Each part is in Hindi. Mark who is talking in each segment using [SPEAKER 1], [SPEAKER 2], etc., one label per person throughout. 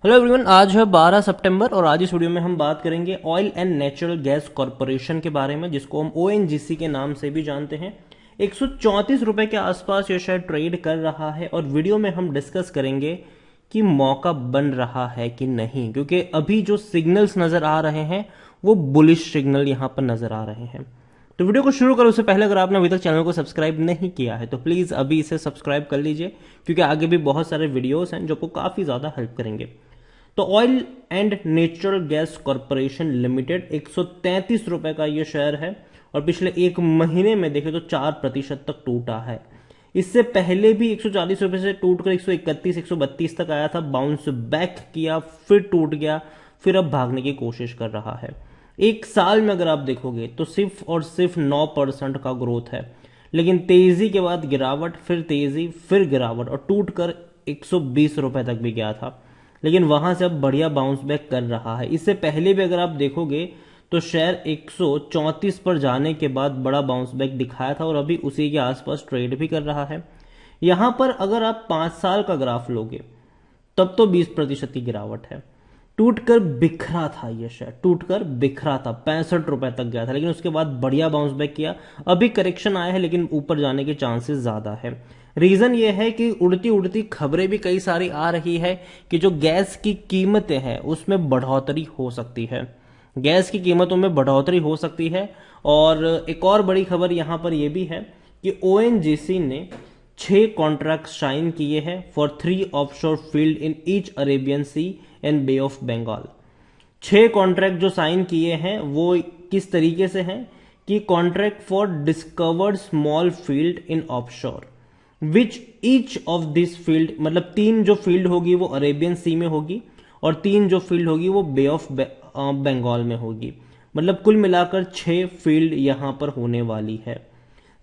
[SPEAKER 1] हेलो एवरीवन, आज है 12 सितंबर और आज इस वीडियो में हम बात करेंगे oil and natural gas corporation के बारे में, जिसको हम ओएनजीसी के नाम से भी जानते हैं। 134 रुपए के आसपास ये शेयर ट्रेड कर रहा है और वीडियो में हम डिस्कस करेंगे कि मौका बन रहा है कि नहीं, क्योंकि अभी जो सिग्नल्स नजर आ रहे हैं वो बुलिश सिग्नल यहां पर नजर आ रहे हैं। तो वीडियो को शुरू करो उससे पहले अगर आपने अभी तक चैनल को सब्सक्राइब नहीं किया है तो प्लीज अभी इसे सब्सक्राइब कर लीजिए, क्योंकि आगे भी बहुत सारे वीडियोस हैं जो आपको काफी ज्यादा हेल्प करेंगे। तो oil and natural gas corporation limited 133 रुपए का ये शेयर है और पिछले एक महीने में देखें तो 4% तक टूटा है। इससे पहले भी 140 रुपए से टूटकर 131 132 तक आया था, बाउंस बैक किया, फिर टूट गया, फिर अब भागने की कोशिश कर रहा है। एक साल में अगर आप देखोगे तो सिर्फ और सिर्फ 9% का ग्रोथ है, लेकिन तेजी के बाद गिरावट, फिर तेजी, फिर गिरावट और टूटकर 120 रुपए तक भी गया था, लेकिन वहां से अब बढ़िया बाउंस बैक कर रहा है। इससे पहले भी अगर आप देखोगे तो शेयर 134 पर जाने के बाद बड़ा बाउंस बैक दिखाया था और अभी उसी के आसपास ट्रेड भी कर रहा है। यहां पर अगर आप 5 साल का ग्राफ लोगे तब तो 20% की गिरावट है। टूटकर बिखरा था ये शेयर, टूटकर बिखरा था, 65 रुपए तक गया था, लेकिन उसके बाद बढ़िया बाउंस बैक किया। अभी करेक्शन आया है लेकिन ऊपर जाने के चांसेस ज्यादा है। रीजन ये है कि उड़ती उड़ती खबरें भी कई सारी आ रही है कि जो गैस की कीमतें हैं उसमें बढ़ोतरी हो सकती है, गैस की कीमतों में बढ़ोतरी हो सकती है। और एक और बड़ी खबर यहां पर यह भी है कि ओएनजीसी ने 6 कॉन्ट्रैक्ट साइन किए हैं for 3 offshore field in each Arabian sea and bay of Bengal. 6 contract जो साइन किए हैं वो किस तरीके से हैं कि contract for discovered small field in offshore which each of this field, मतलब 3 जो फील्ड होगी वो अरेबियन सी में होगी और 3 जो फील्ड होगी वो बे ऑफ बंगाल में होगी। मतलब कुल मिलाकर 6 फील्ड यहां पर होने वाली है।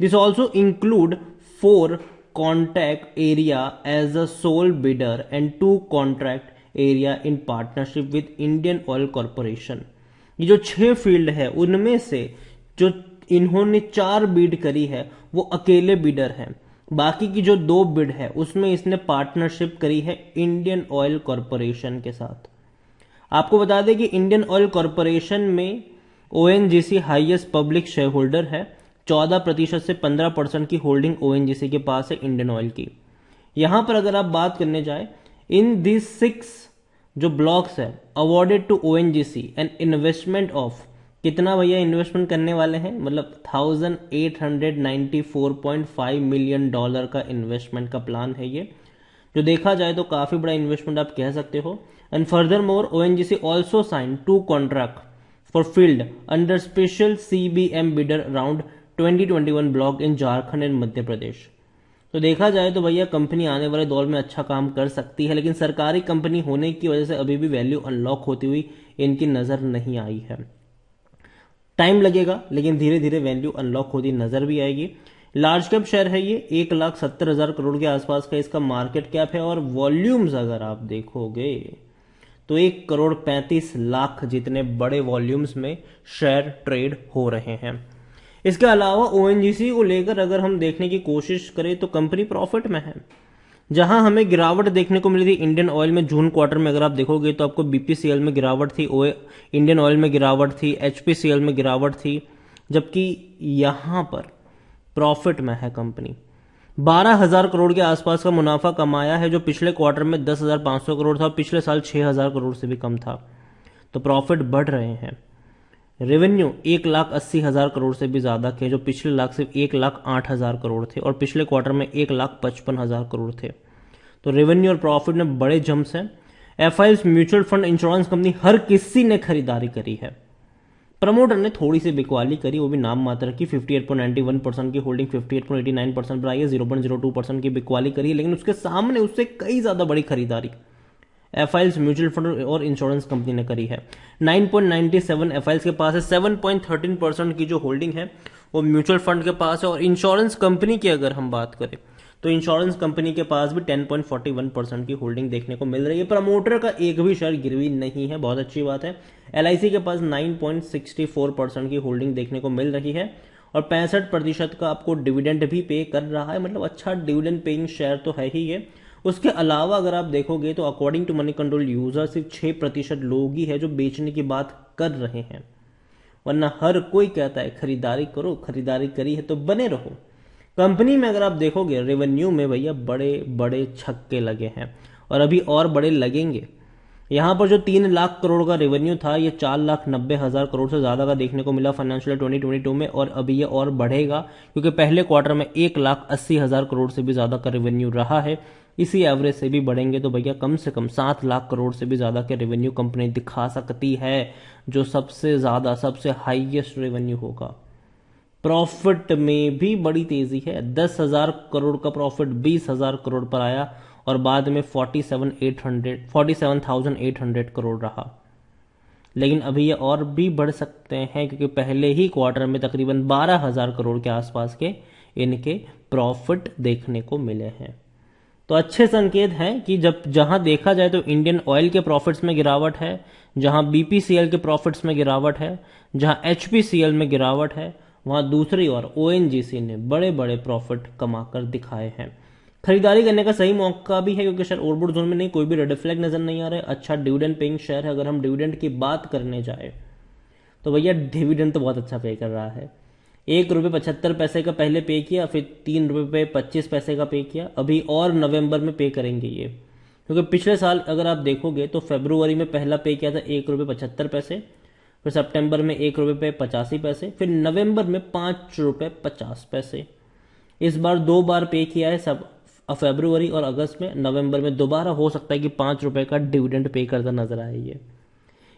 [SPEAKER 1] This also include 4 contract area as a sole bidder and 2 contract area in partnership with Indian oil corporation. ये जो 6 फील्ड है उनमें से जो इन्होंने 4 बीड करी है वो अकेले बिडर हैं, बाकी की जो 2 बिड है उसमें इसने पार्टनरशिप करी है इंडियन ऑयल कॉरपोरेशन के साथ। आपको बता दें कि इंडियन ऑयल कॉरपोरेशन में ONGC highest public share holder है। 14% से 15% की होल्डिंग ओएनजीसी के पास है इंडियन ऑयल की। यहां पर अगर आप बात करने जाए, इन दिस 6 जो ब्लॉक्स है awarded to ONGC an investment of, कितना भैया इन्वेस्टमेंट करने वाले हैं, मतलब $1894.5 मिलियन का इन्वेस्टमेंट का प्लान है ये, जो देखा जाए तो काफी बड़ा इन्वेस्टमेंट आप कह सकते हो। And further more ONGC also sign 2 contract for field under special CBM bidder round 2021 block in Jharkhand and Madhya Pradesh. तो देखा जाए तो भैया कंपनी आने वाले दौर में अच्छा काम कर सकती है, लेकिन सरकारी कंपनी होने की वजह से अभी भी वैल्यू अनलॉक होती हुई इनकी नजर नहीं आई है। टाइम लगेगा लेकिन धीरे धीरे वैल्यू अनलॉक होती नजर भी आएगी। लार्ज कैप शेयर है ये, 1,70,000 करोड़ के आसपास का इसका मार्केट कैप है और वॉल्यूम्स अगर आप देखोगे तो 1,35,00,000 जितने बड़े वॉल्यूम्स में शेयर ट्रेड हो रहे हैं। इसके अलावा ओएनजीसी को लेकर अगर हम देखने की कोशिश करें तो कंपनी प्रॉफिट में है। जहां हमें गिरावट देखने को मिली थी इंडियन ऑयल में जून क्वार्टर में, अगर आप देखोगे तो आपको बीपीसीएल में गिरावट थी, इंडियन ऑयल में गिरावट थी, एचपीसीएल में गिरावट थी, जबकि यहां पर प्रॉफिट में है कंपनी। 12,000 करोड़ के आसपास का मुनाफा कमाया है, जो पिछले क्वार्टर में 10,500 करोड़ था, पिछले साल 6,000 करोड़ से भी कम था। तो प्रॉफिट बढ़ रहे हैं। रेवेन्यू 1,80,000 करोड़ से भी ज्यादा थे, जो पिछले लाख सिर्फ 1,08,000 करोड़ थे और पिछले क्वार्टर में 1,55,000 करोड़ थे। तो रेवेन्यू और प्रॉफिट में बड़े जंप्स हैं। FIs mutual fund insurance company हर किसी ने खरीदारी करी है। प्रमोटर ने थोड़ी सी बिकवाली करी, वो भी नाम मात्र की, 58.91% की होल्डिंग 58.89% पर आई है, 0.02% की बिकवाली करी है, लेकिन उसके सामने उससे कई ज्यादा बड़ी खरीदारी एफआईएस म्यूचुअल फंड और इंश्योरेंस कंपनी ने करी है। 9.97 एफआईएस के पास है, 7.13% की जो होल्डिंग है वो म्यूचुअल फंड के पास है। और इंश्योरेंस कंपनी की अगर हम बात करें तो इंश्योरेंस कंपनी के पास भी 10.41% की होल्डिंग देखने को मिल रही है। प्रमोटर का एक भी शेयर गिरवी नहीं है, बहुत अच्छी बात है। एलआईसी के पास 9.64% की होल्डिंग देखने को मिल रही है और 65% का आपको डिविडेंड भी पे कर रहा है, मतलब अच्छा डिविडेंड पेइंग शेयर तो है ही ये। उसके अलावा अगर आप देखोगे तो according to Moneycontrol user सिर्फ 6% लोग ही है जो बेचने की बात कर रहे हैं, वरना हर कोई कहता है खरीदारी करो, खरीदारी करी है तो बने रहो। कंपनी में अगर आप देखोगे रेवेन्यू में भैया बड़े बड़े छक्के लगे हैं और अभी और बड़े लगेंगे। यहाँ पर जो 3 लाख करोड़ का रेवेन्यू था ये 4,90,000 करोड़ से ज्यादा का देखने को मिला फाइनेंशियल 2022 में, और अभी ये और बढ़ेगा क्योंकि पहले क्वार्टर में 1,80,000 करोड़ से भी ज्यादा का रेवेन्यू रहा है। इसी एवरेज से भी बढ़ेंगे तो भैया कम से कम 7 लाख करोड़ से भी ज्यादा के रेवेन्यू कंपनी दिखा सकती है, जो सबसे ज्यादा सबसे हाईएस्ट रेवेन्यू होगा। प्रॉफिट में भी बड़ी तेजी है, 10,000 करोड़ का प्रॉफिट 20,000 करोड़ पर आया और बाद में 47,800 करोड़ रहा। लेकिन अभी ये और भी बढ़ सकते हैं क्योंकि पहले ही क्वार्टर में तकरीबन 12,000 करोड़ के आसपास के इनके प्रॉफिट देखने को मिले हैं। तो अच्छे संकेत हैं कि जब जहां देखा जाए तो इंडियन ऑयल के प्रॉफिट्स में गिरावट है, जहां बीपीसीएल के प्रॉफिट्स में गिरावट है, जहां एचपीसीएल में गिरावट है, वहां दूसरी ओर ओएनजीसी ने बड़े बड़े प्रॉफिट कमाकर दिखाए हैं। खरीदारी करने का सही मौका भी है क्योंकि शेयर ओवरबॉट जोन में नहीं, कोई भी रेड फ्लैग नजर नहीं आ रहा है। अच्छा डिविडेंड पेइंग शेयर है। अगर हम डिविडेंड की बात करने जाए तो भैया डिविडेंड तो बहुत अच्छा पे कर रहा है। 1 रुपये 75 पैसे का पहले पे किया, फिर 3 रुपये 25 पैसे का पे किया, अभी और नवंबर में पे करेंगे ये, क्योंकि पिछले साल अगर आप देखोगे तो फरवरी में पहला पे किया था 1 रुपये 75 पैसे, फिर सितंबर में 1 रुपये 85 पैसे, फिर नवंबर में 5 रुपये 50 पैसे। इस बार 2 बार पे किया है, सब फरवरी और अगस्त में। नवंबर में दोबारा हो सकता है कि 5 रुपये का डिविडेंड पे करता नजर आए ये।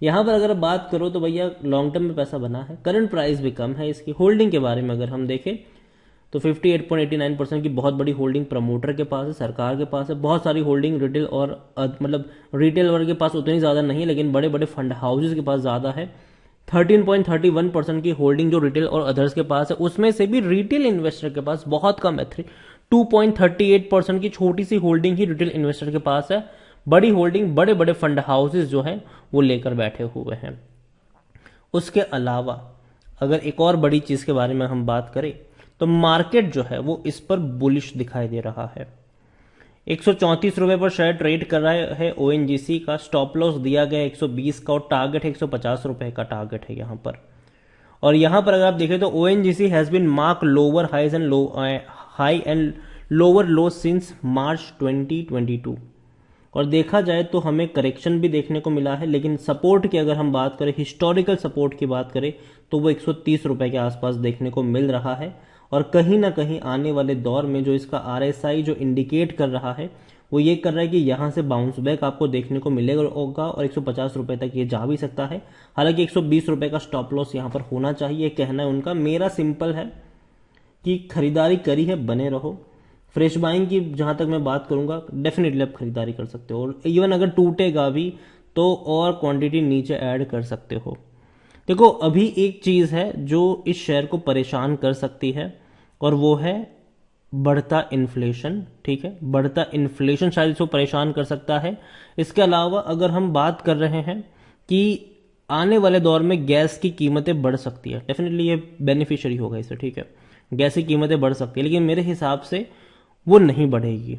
[SPEAKER 1] यहां पर अगर बात करो तो भैया लॉन्ग टर्म में पैसा बना है, करंट प्राइस भी कम है इसकी। होल्डिंग के बारे में अगर हम देखें तो 58.89% की बहुत बड़ी होल्डिंग प्रमोटर के पास है, सरकार के पास है। बहुत सारी होल्डिंग रिटेल और मतलब रिटेल वर्ग के पास उतनी ज्यादा नहीं है, लेकिन बड़े बड़े फंड हाउसेज के पास ज्यादा है। 13.31% की होल्डिंग जो रिटेल और अदर्स के पास है, उसमें से भी रिटेल इन्वेस्टर के पास बहुत कम है। 2.38% की छोटी सी होल्डिंग ही रिटेल इन्वेस्टर के पास है। बड़ी होल्डिंग बड़े बड़े फंड हाउसेज जो है वो लेकर बैठे हुए हैं। उसके अलावा अगर एक और बड़ी चीज के बारे में हम बात करें तो मार्केट जो है वो इस पर बुलिश दिखाई दे रहा है। 134 रुपए पर शेयर ट्रेड कर रहा है ओएनजीसी का। स्टॉप लॉस दिया गया 120 का और टारगेट 150 रुपए का टारगेट है यहां पर। और यहां पर अगर आप देखें तो ONGC has been mark lower highs and high and lower low since March 2022। और देखा जाए तो हमें करेक्शन भी देखने को मिला है, लेकिन सपोर्ट की अगर हम बात करें, हिस्टोरिकल सपोर्ट की बात करें, तो वो 130 रुपए के आसपास देखने को मिल रहा है। और कहीं ना कहीं आने वाले दौर में जो इसका आरएसआई जो इंडिकेट कर रहा है वो ये कर रहा है कि यहां से बाउंस बैक आपको देखने को मिलेगा होगा और 150 रुपए तक ये जा भी सकता है। हालांकि 120 रुपए का स्टॉप लॉस यहां पर होना चाहिए, कहना है उनका। मेरा सिंपल है कि खरीदारी करी है, बने रहो। फ्रेश बाइंग की जहां तक मैं बात करूंगा, डेफिनेटली आप खरीदारी कर सकते हो, और इवन अगर टूटेगा भी तो और क्वांटिटी नीचे ऐड कर सकते हो। देखो अभी एक चीज है जो इस शेयर को परेशान कर सकती है और वो है बढ़ता इन्फ्लेशन। ठीक है, बढ़ता इन्फ्लेशन शायद इसको परेशान कर सकता है। इसके अलावा अगर हम बात कर रहे हैं कि आने वाले दौर में गैस की कीमतें बढ़ सकती है, डेफिनेटली ये बेनिफिशियरी होगा इससे। ठीक है, गैस की कीमतें बढ़ सकती है, लेकिन मेरे हिसाब से वो नहीं बढ़ेगी।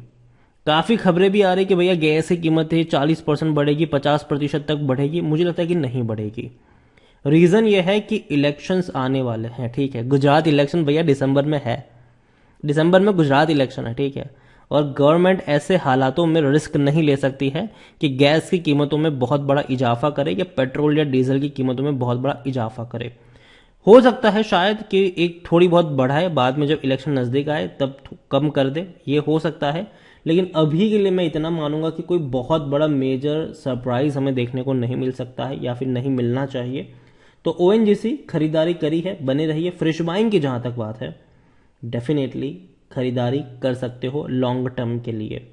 [SPEAKER 1] काफी खबरें भी आ रही कि भैया गैस की कीमतें 40% बढ़ेगी, 50% तक बढ़ेगी। मुझे लगता है कि नहीं बढ़ेगी। रीजन ये है कि इलेक्शंस आने वाले हैं। ठीक है, गुजरात इलेक्शन भैया दिसंबर में है, दिसंबर में गुजरात इलेक्शन है। ठीक है, और गवर्नमेंट ऐसे हालातों में रिस्क नहीं ले सकती है कि गैस की कीमतों में बहुत बड़ा इजाफा करे या पेट्रोल या डीजल की कीमतों में बहुत बड़ा इजाफा करे। हो सकता है शायद कि एक थोड़ी बहुत बढ़ाए, बाद में जब इलेक्शन नजदीक आए तब कम कर दे, ये हो सकता है। लेकिन अभी के लिए मैं इतना मानूंगा कि कोई बहुत बड़ा मेजर सरप्राइज हमें देखने को नहीं मिल सकता है या फिर नहीं मिलना चाहिए। तो ओएनजीसी खरीदारी करी है, बने रहिए। फ्रेश बाइंग की जहां तक बात है, डेफिनेटली खरीदारी कर सकते हो लॉन्ग टर्म के लिए।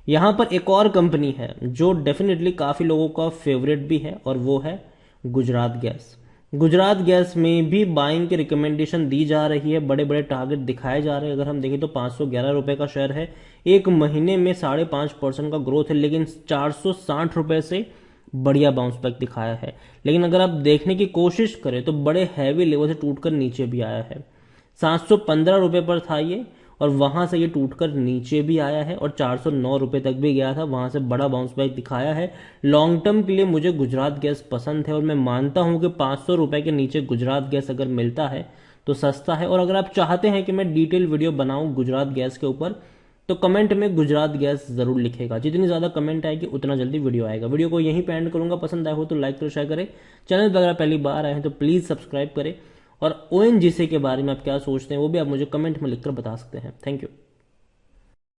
[SPEAKER 1] यहां पर एक और कंपनी है जो डेफिनेटली काफी लोगों का फेवरेट भी है और वो है गुजरात गैस। गुजरात गैस में भी बाइंग की रिकमेंडेशन दी जा रही है, बड़े बड़े टारगेट दिखाए जा रहे हैं। अगर हम देखें तो 511 रुपए का शेयर है, एक महीने में 5.5% का ग्रोथ है, लेकिन 460 रुपए से बढ़िया बाउंस बैक दिखाया है। लेकिन अगर आप देखने की कोशिश करें तो बड़े हैवी लेवल से टूटकर नीचे भी आया है। 715 रुपए पर था ये और वहां से ये टूटकर नीचे भी आया है और 409 रुपए तक भी गया था, वहां से बड़ा बाउंस बैक दिखाया है। लॉन्ग टर्म के लिए मुझे गुजरात गैस पसंद है और मैं मानता हूं कि 500 रुपए के नीचे गुजरात गैस अगर मिलता है तो सस्ता है। और अगर आप चाहते हैं कि मैं डिटेल वीडियो बनाऊं गुजरात गैस के ऊपर तो कमेंट में गुजरात गैस जरूर लिखेगा। जितनी ज़्यादा कमेंट आएगी उतना जल्दी वीडियो आएगा। वीडियो को यहीं पे एंड करूंगा। पसंद आया हो तो लाइक करो, शेयर करें। चैनल पर अगर आप पहली बार आए हैं तो प्लीज़ सब्सक्राइब करें। और ओएनजीसी के बारे में आप क्या सोचते हैं वो भी आप मुझे कमेंट में लिखकर बता सकते हैं। Thank you.